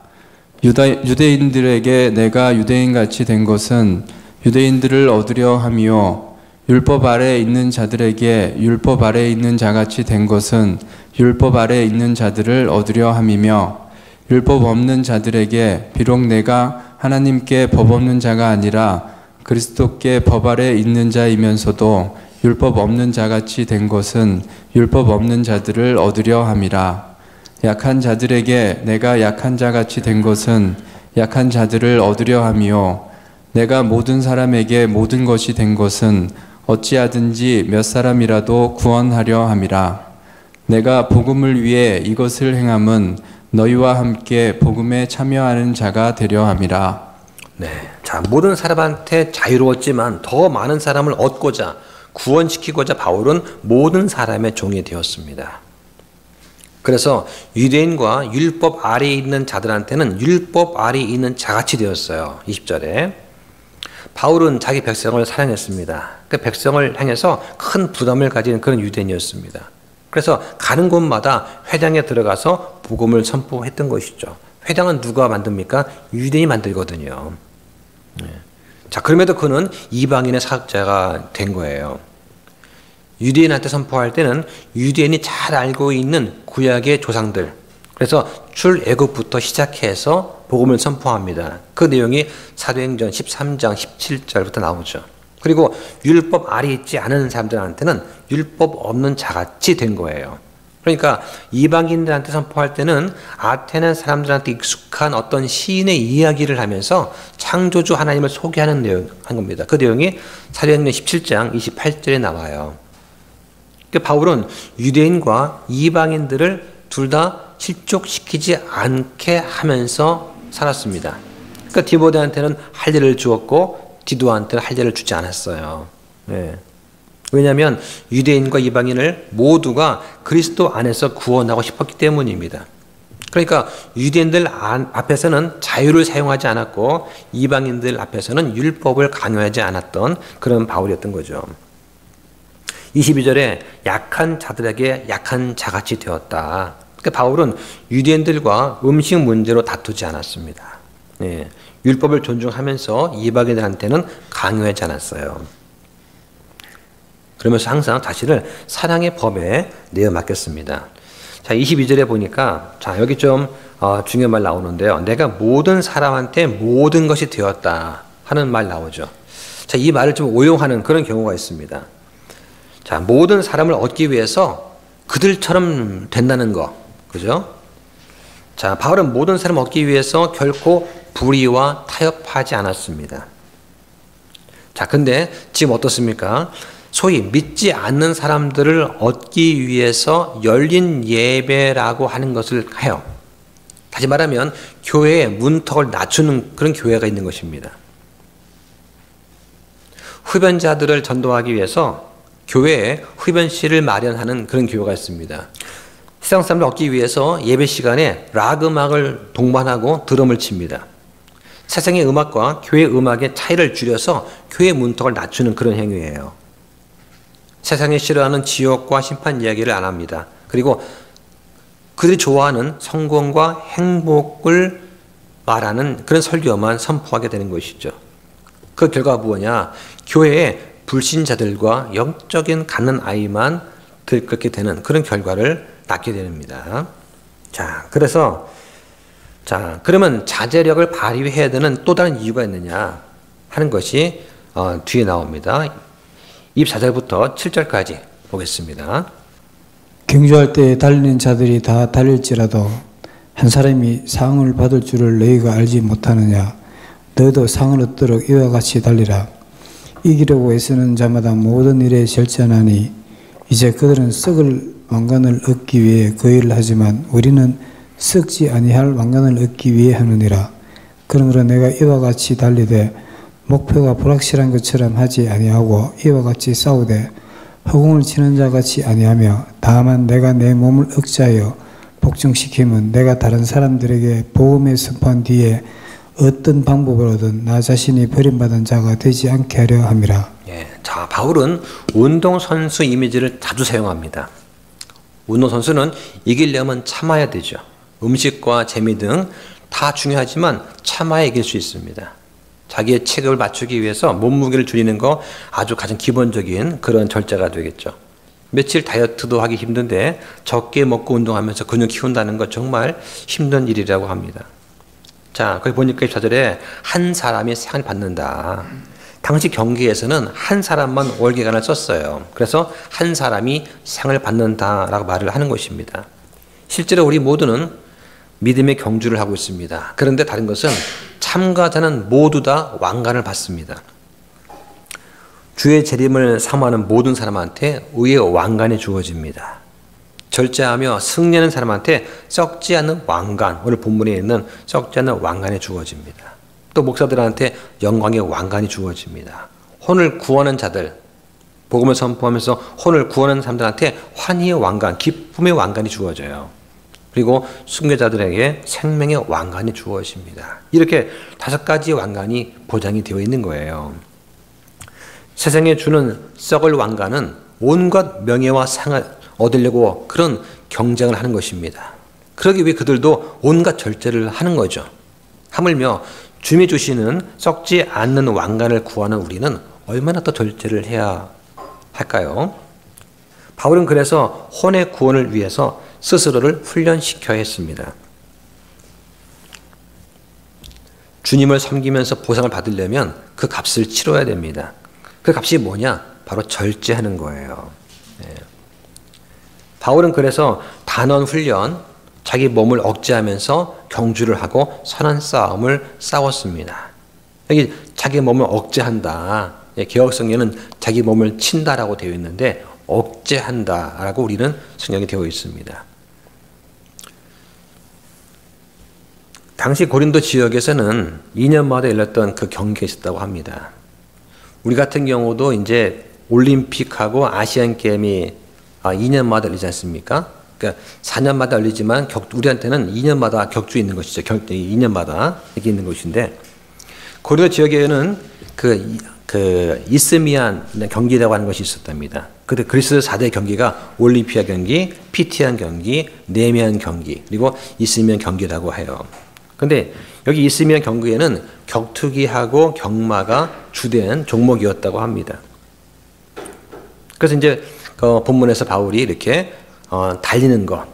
유대인들에게 내가 유대인같이 된 것은 유대인들을 얻으려 함이요, 율법 아래 있는 자들에게 율법 아래 있는 자같이 된 것은 율법 아래 있는 자들을 얻으려 함이며, 율법 없는 자들에게 비록 내가 하나님께 법 없는 자가 아니라 그리스도께 법 아래 있는 자이면서도 율법 없는 자같이 된 것은 율법 없는 자들을 얻으려 함이라. 약한 자들에게 내가 약한 자같이 된 것은 약한 자들을 얻으려 함이요, 내가 모든 사람에게 모든 것이 된 것은 어찌하든지 몇 사람이라도 구원하려 함이라. 내가 복음을 위해 이것을 행함은 너희와 함께 복음에 참여하는 자가 되려 함이라. 네, 자, 모든 사람한테 자유로웠지만 더 많은 사람을 얻고자 구원시키고자 바울은 모든 사람의 종이 되었습니다. 그래서 유대인과 율법 아래에 있는 자들한테는 율법 아래에 있는 자같이 되었어요. 20절에 바울은 자기 백성을 사랑했습니다. 그 백성을 향해서 큰 부담을 가진 그런 유대인이었습니다. 그래서 가는 곳마다 회당에 들어가서 복음을 선포했던 것이죠. 회당은 누가 만듭니까? 유대인이 만들거든요. 네. 자, 그럼에도 그는 이방인의 사역자가 된 거예요. 유대인한테 선포할 때는 유대인이 잘 알고 있는 구약의 조상들, 그래서 출애굽부터 시작해서 복음을 선포합니다. 그 내용이 사도행전 13장 17절부터 나오죠. 그리고 율법 아래 있지 않은 사람들한테는 율법 없는 자같이 된 거예요. 그러니까 이방인들한테 선포할 때는 아테네 사람들한테 익숙한 어떤 시인의 이야기를 하면서 창조주 하나님을 소개하는 내용 한 겁니다. 그 내용이 사도행전 17장 28절에 나와요. 바울은 유대인과 이방인들을 둘 다 실족시키지 않게 하면서 살았습니다. 그러니까 디모데한테는 할 일을 주었고 디도한테는 할 일을 주지 않았어요. 네. 왜냐하면 유대인과 이방인을 모두가 그리스도 안에서 구원하고 싶었기 때문입니다. 그러니까 유대인들 앞에서는 자유를 사용하지 않았고 이방인들 앞에서는 율법을 강요하지 않았던 그런 바울이었던 거죠. 22절에 약한 자들에게 약한 자같이 되었다. 그러니까 바울은 유대인들과 음식 문제로 다투지 않았습니다. 네. 율법을 존중하면서 이방인들한테는 강요하지 않았어요. 그러면서 항상 자신을 사랑의 법에 내어 맡겼습니다. 자, 22절에 보니까, 자, 여기 좀 중요한 말 나오는데요. 내가 모든 사람한테 모든 것이 되었다 하는 말 나오죠. 자, 이 말을 좀 오용하는 그런 경우가 있습니다. 자, 모든 사람을 얻기 위해서 그들처럼 된다는 거. 그죠? 자, 바울은 모든 사람을 얻기 위해서 결코 불의와 타협하지 않았습니다. 자, 근데 지금 어떻습니까? 소위 믿지 않는 사람들을 얻기 위해서 열린 예배라고 하는 것을 해요. 다시 말하면 교회의 문턱을 낮추는 그런 교회가 있는 것입니다. 흡연자들을 전도하기 위해서 교회에 흡연실을 마련하는 그런 교회가 있습니다. 세상 사람을 얻기 위해서 예배 시간에 락 음악을 동반하고 드럼을 칩니다. 세상의 음악과 교회 음악의 차이를 줄여서 교회 문턱을 낮추는 그런 행위예요. 세상이 싫어하는 지옥과 심판 이야기를 안 합니다. 그리고 그들이 좋아하는 성공과 행복을 말하는 그런 설교만 선포하게 되는 것이죠. 그 결과가 뭐냐? 교회에 불신자들과 영적인 갓난아이만 들끓게 되는 그런 결과를 낳게 됩니다. 자, 그러면 자제력을 발휘해야 되는 또 다른 이유가 있느냐 하는 것이 뒤에 나옵니다. 24절부터 7절까지 보겠습니다. 경주할 때 달리는 자들이 다 달릴지라도 한 사람이 상을 받을 줄을 너희가 알지 못하느냐. 너희도 상을 얻도록 이와 같이 달리라. 이기려고 애쓰는 자마다 모든 일에 절제하나니 이제 그들은 썩을 왕관을 얻기 위해 그 일을 하지만 우리는 썩지 아니할 왕관을 얻기 위해 하느니라. 그러므로 내가 이와 같이 달리되 목표가 불확실한 것처럼 하지 아니하고 이와 같이 싸우되 허공을 치는 자 같이 아니하며 다만 내가 내 몸을 억제하여 복종시키면 내가 다른 사람들에게 복음의 선포한 뒤에 어떤 방법으로든 나 자신이 버림받은 자가 되지 않게 하려 함이라. 예, 자, 바울은 운동선수 이미지를 자주 사용합니다. 운동선수는 이기려면 참아야 되죠. 음식과 재미 등 다 중요하지만 참아야 이길 수 있습니다. 자기의 체격을 맞추기 위해서 몸무게를 줄이는 거 아주 가장 기본적인 그런 절제가 되겠죠. 며칠 다이어트도 하기 힘든데 적게 먹고 운동하면서 근육 키운다는 거 정말 힘든 일이라고 합니다. 자, 거기 보니까 24절에 한 사람이 상을 받는다. 당시 경기에서는 한 사람만 월계관을 썼어요. 그래서 한 사람이 상을 받는다라고 말을 하는 것입니다. 실제로 우리 모두는 믿음의 경주를 하고 있습니다. 그런데 다른 것은 참가자는 모두 다 왕관을 받습니다. 주의 재림을 사모하는 모든 사람한테 의의 왕관이 주어집니다. 절제하며 승리하는 사람한테 썩지 않는 왕관, 오늘 본문에 있는 썩지 않는 왕관이 주어집니다. 또 목사들한테 영광의 왕관이 주어집니다. 혼을 구하는 자들, 복음을 선포하면서 혼을 구하는 사람들한테 환희의 왕관, 기쁨의 왕관이 주어져요. 그리고 순교자들에게 생명의 왕관이 주어집니다. 이렇게 5가지 왕관이 보장이 되어 있는 거예요. 세상에 주는 썩을 왕관은 온갖 명예와 상을 얻으려고 그런 경쟁을 하는 것입니다. 그러기 위해 그들도 온갖 절제를 하는 거죠. 하물며 주님이 주시는 썩지 않는 왕관을 구하는 우리는 얼마나 더 절제를 해야 할까요? 바울은 그래서 혼의 구원을 위해서 스스로를 훈련시켜야 했습니다. 주님을 섬기면서 보상을 받으려면 그 값을 치러야 됩니다. 그 값이 뭐냐? 바로 절제하는 거예요. 네. 바울은 그래서 단언 훈련, 자기 몸을 억제하면서 경주를 하고 선한 싸움을 싸웠습니다. 여기 자기 몸을 억제한다. 개역성경에는 자기 몸을 친다라고 되어 있는데 억제한다라고 우리는 성경에 되어 있습니다. 당시 고린도 지역에서는 2년마다 열렸던 그 경기가 있었다고 합니다. 우리 같은 경우도 이제 올림픽하고 아시안 게임이 2년마다 열리지 않습니까? 그러니까 4년마다 열리지만 우리한테는 2년마다 격주 있는 것이죠. 2년마다 이렇게 있는 것인데 고린도 지역에는 그 이스미안 경기라고 하는 것이 있었답니다. 그때 그리스 4대 경기가 올림피아 경기, 피티안 경기, 네미안 경기, 그리고 이스미안 경기라고 해요. 근데 여기 이스미안 경기에는 격투기하고 경마가 주된 종목이었다고 합니다. 그래서 이제 그 본문에서 바울이 이렇게 달리는 것,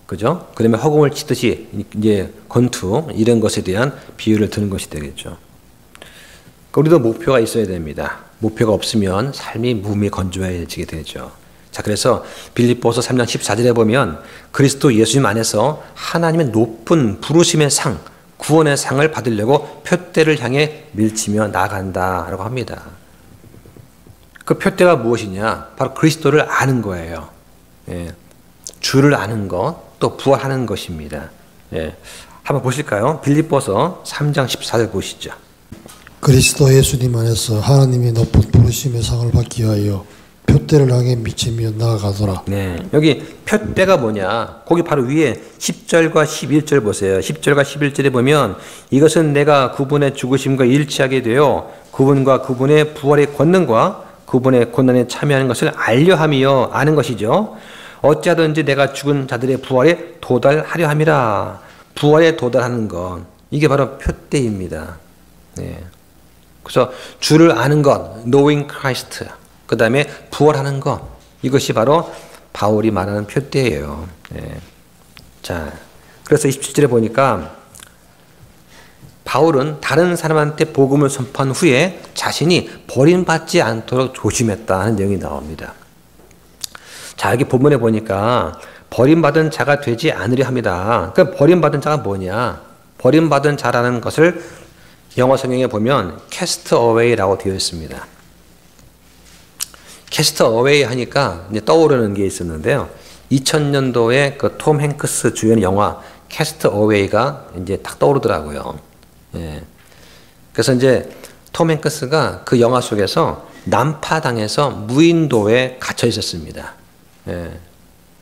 그죠? 그다음에 허공을 치듯이 이제 권투 이런 것에 대한 비유를 드는 것이 되겠죠. 우리도 목표가 있어야 됩니다. 목표가 없으면 삶이 무미건조해지게 되죠. 자, 그래서 빌립보서 3장 14절에 보면 그리스도 예수님 안에서 하나님의 높은 부르심의 상, 구원의 상을 받으려고 표대를 향해 밀치며 나아간다라고 합니다. 그 표대가 무엇이냐? 바로 그리스도를 아는 거예요. 예. 주를 아는 것, 또 부활하는 것입니다. 예. 한번 보실까요? 빌립보서 3장 14절 보시죠. 그리스도 예수님 안에서 하나님의 높은 부르심의 상을 받기 위하여 표대를 향해 미치며 나아가더라. 네, 여기 표대가 뭐냐? 거기 바로 위에 10절과 11절 보세요. 10절과 11절에 보면 이것은 내가 그분의 죽으심과 일치하게 되어 그분과 그분의 부활의 권능과 그분의 고난에 참여하는 것을 알려하며 아는 것이죠. 어찌하든지 내가 죽은 자들의 부활에 도달하려 함이라. 부활에 도달하는 것, 이게 바로 표대입니다. 네. 그래서 주를 아는 것, knowing Christ, 그 다음에 부활하는 것, 이것이 바로 바울이 말하는 표대예요. 네. 자, 그래서 27절에 보니까 바울은 다른 사람한테 복음을 선포한 후에 자신이 버림받지 않도록 조심했다는 내용이 나옵니다. 자, 여기 본문에 보니까 버림받은 자가 되지 않으려 합니다. 그 버림받은 자가 뭐냐? 버림받은 자라는 것을 영어 성경에 보면 cast away라고 되어 있습니다. cast away 하니까 이제 떠오르는 게 있었는데요. 2000년도에 그 톰 행크스 주연 영화 cast away가 이제 딱 떠오르더라고요. 예. 그래서 이제 톰 행크스가 그 영화 속에서 난파당해서 무인도에 갇혀 있었습니다. 예.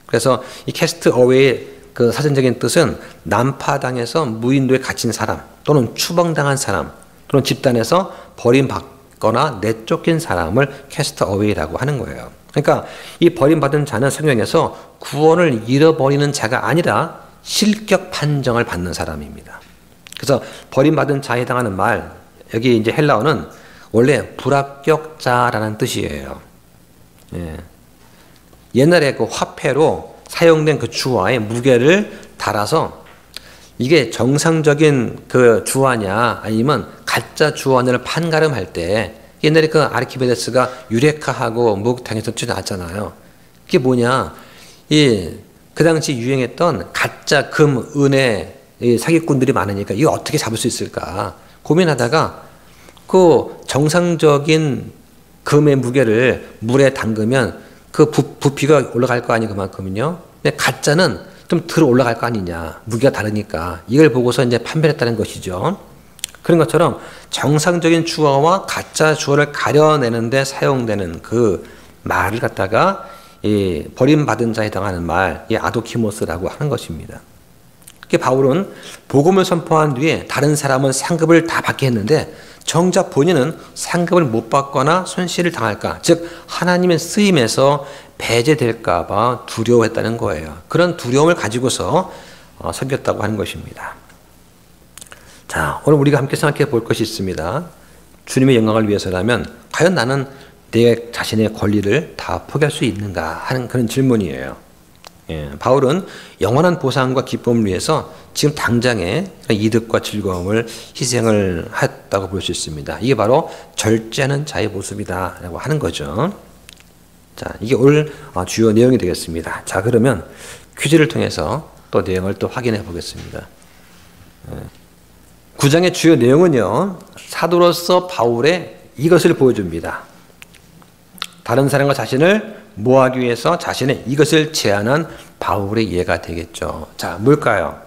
그래서 이 cast away 그 사전적인 뜻은 난파당해서 무인도에 갇힌 사람, 또는 추방당한 사람, 또는 집단에서 버림받거나 내쫓긴 사람을 cast away라고 하는 거예요. 그러니까 이 버림받은 자는 성경에서 구원을 잃어버리는 자가 아니라 실격 판정을 받는 사람입니다. 그래서 버림받은 자에 해당하는 말, 여기 이제 헬라어는 원래 불합격자라는 뜻이에요. 예. 옛날에 그 화폐로 사용된 그 주화에 무게를 달아서 이게 정상적인 그 주화냐 아니면 가짜 주화냐를 판가름할 때 옛날에 그 아르키메데스가 유레카하고 목욕탕에서 나왔잖아요. 그게 뭐냐? 그 당시 유행했던 가짜 금, 은의 사기꾼들이 많으니까 이거 어떻게 잡을 수 있을까 고민하다가 그 정상적인 금의 무게를 물에 담그면 그 부피가 올라갈 거 아니 그만큼은요. 근데 가짜는 좀 덜 올라갈 거 아니냐. 무게가 다르니까. 이걸 보고서 이제 판별했다는 것이죠. 그런 것처럼 정상적인 주어와 가짜 주어를 가려내는데 사용되는 그 말을 갖다가 이 버림받은 자에 해당하는 말, 이 아도키모스라고 하는 것입니다. 바울은 복음을 선포한 뒤에 다른 사람은 상급을 다 받게 했는데 정작 본인은 상급을 못 받거나 손실을 당할까, 즉 하나님의 쓰임에서 배제될까 봐 두려워했다는 거예요. 그런 두려움을 가지고서 섬겼다고 하는 것입니다. 자, 오늘 우리가 함께 생각해 볼 것이 있습니다. 주님의 영광을 위해서라면 과연 나는 내 자신의 권리를 다 포기할 수 있는가 하는 그런 질문이에요. 예, 바울은 영원한 보상과 기쁨을 위해서 지금 당장의 이득과 즐거움을 희생을 했다고 볼 수 있습니다. 이게 바로 절제하는 자의 모습이다라고 하는 거죠. 자, 이게 오늘 주요 내용이 되겠습니다. 자, 그러면 퀴즈를 통해서 또 내용을 또 확인해 보겠습니다. 9장의 주요 내용은요, 사도로서 바울의 이것을 보여줍니다. 다른 사람과 자신을 모하기 위해서 자신의 이것을 제안한 바울의 예가 되겠죠. 자, 뭘까요?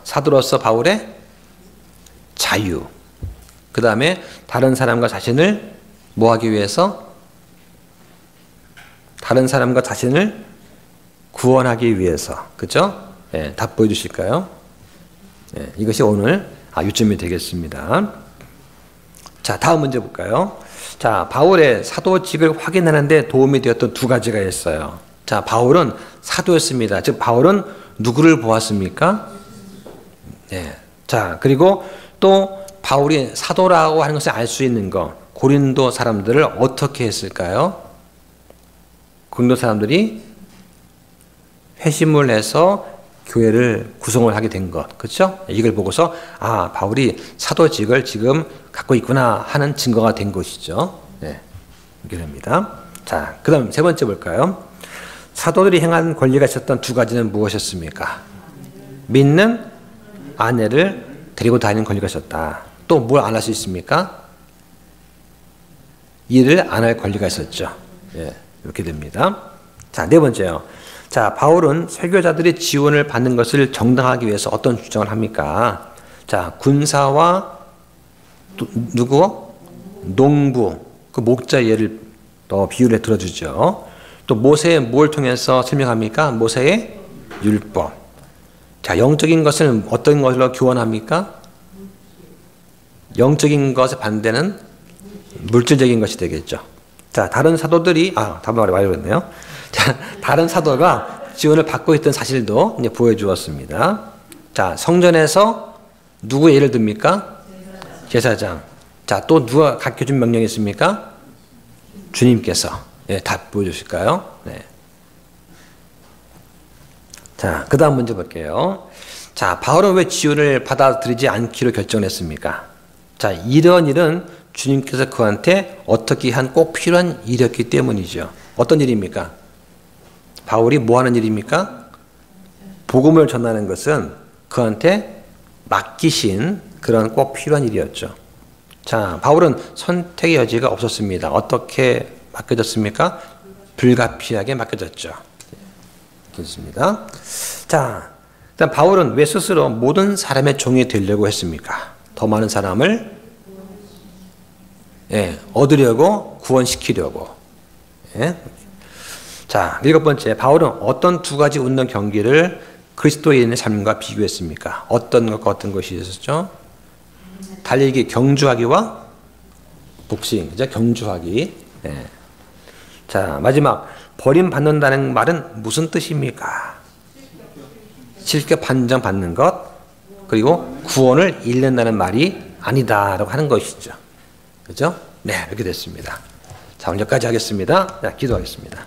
사도로서 바울의 자유. 그 다음에 다른 사람과 자신을 모하기 위해서 다른 사람과 자신을 구원하기 위해서. 그죠? 예, 답 보여주실까요? 예, 이것이 오늘 요점이 되겠습니다. 자, 다음 문제 볼까요? 자, 바울의 사도직을 확인하는데 도움이 되었던 두 가지가 있어요. 자, 바울은 사도였습니다. 즉, 바울은 누구를 보았습니까? 네. 자, 그리고 또 바울이 사도라고 하는 것을 알 수 있는 것, 고린도 사람들을 어떻게 했을까요? 고린도 사람들이 회심을 해서 교회를 구성을 하게 된 것, 그렇죠? 이걸 보고서 아, 바울이 사도직을 지금 갖고 있구나 하는 증거가 된 것이죠. 네, 이렇게 됩니다. 자, 그다음 세 번째 볼까요? 사도들이 행한 권리가 있었던 두 가지는 무엇이었습니까? 믿는 아내를 데리고 다니는 권리가 있었다. 또 뭘 안 할 수 있습니까? 일을 안 할 권리가 있었죠. 예, 이렇게 됩니다. 자, 네 번째요. 자, 바울은 설교자들이 지원을 받는 것을 정당하기 위해서 어떤 주장을 합니까? 자, 군사와 누구? 농부, 그 목자 예를 또 비유를 들어주죠. 또 모세의 뭘 통해서 설명합니까? 모세의 율법. 자, 영적인 것을 어떤 것으로 교환합니까? 영적인 것에 반대는 물질적인 것이 되겠죠. 자, 다른 사도들이 답을 말해버렸네요. 자, 다른 사도가 지원을 받고 있던 사실도 이제 보여주었습니다. 자, 성전에서 누구 예를 듭니까? 제사장. 자, 또 누가 가르쳐준 명령이 있습니까? 주님께서. 예, 답 보여주실까요? 네. 자, 그 다음 문제 볼게요. 자, 바울은 왜 지원을 받아들이지 않기로 결정했습니까? 자, 이런 일은 주님께서 그한테 어떻게 한 꼭 필요한 일이었기 때문이죠. 어떤 일입니까? 바울이 뭐 하는 일입니까? 복음을 전하는 것은 그한테 맡기신 그런 꼭 필요한 일이었죠. 자, 바울은 선택의 여지가 없었습니다. 어떻게 맡겨졌습니까? 불가피하게 맡겨졌죠. 그렇습니다. 자, 일단 바울은 왜 스스로 모든 사람의 종이 되려고 했습니까? 더 많은 사람을 얻으려고, 구원시키려고. 예. 자, 일곱 번째, 바울은 어떤 두 가지 운동 경기를 그리스도인의 삶과 비교했습니까? 어떤 것과 어떤 것이 있었죠? 달리기, 경주하기와 복싱, 그죠? 경주하기. 예. 자, 마지막, 버림받는다는 말은 무슨 뜻입니까? 실격 판정 받는 것, 그리고 구원을 잃는다는 말이 아니다라고 하는 것이죠. 그죠? 네, 이렇게 됐습니다. 자, 오늘 여기까지 하겠습니다. 자, 기도하겠습니다.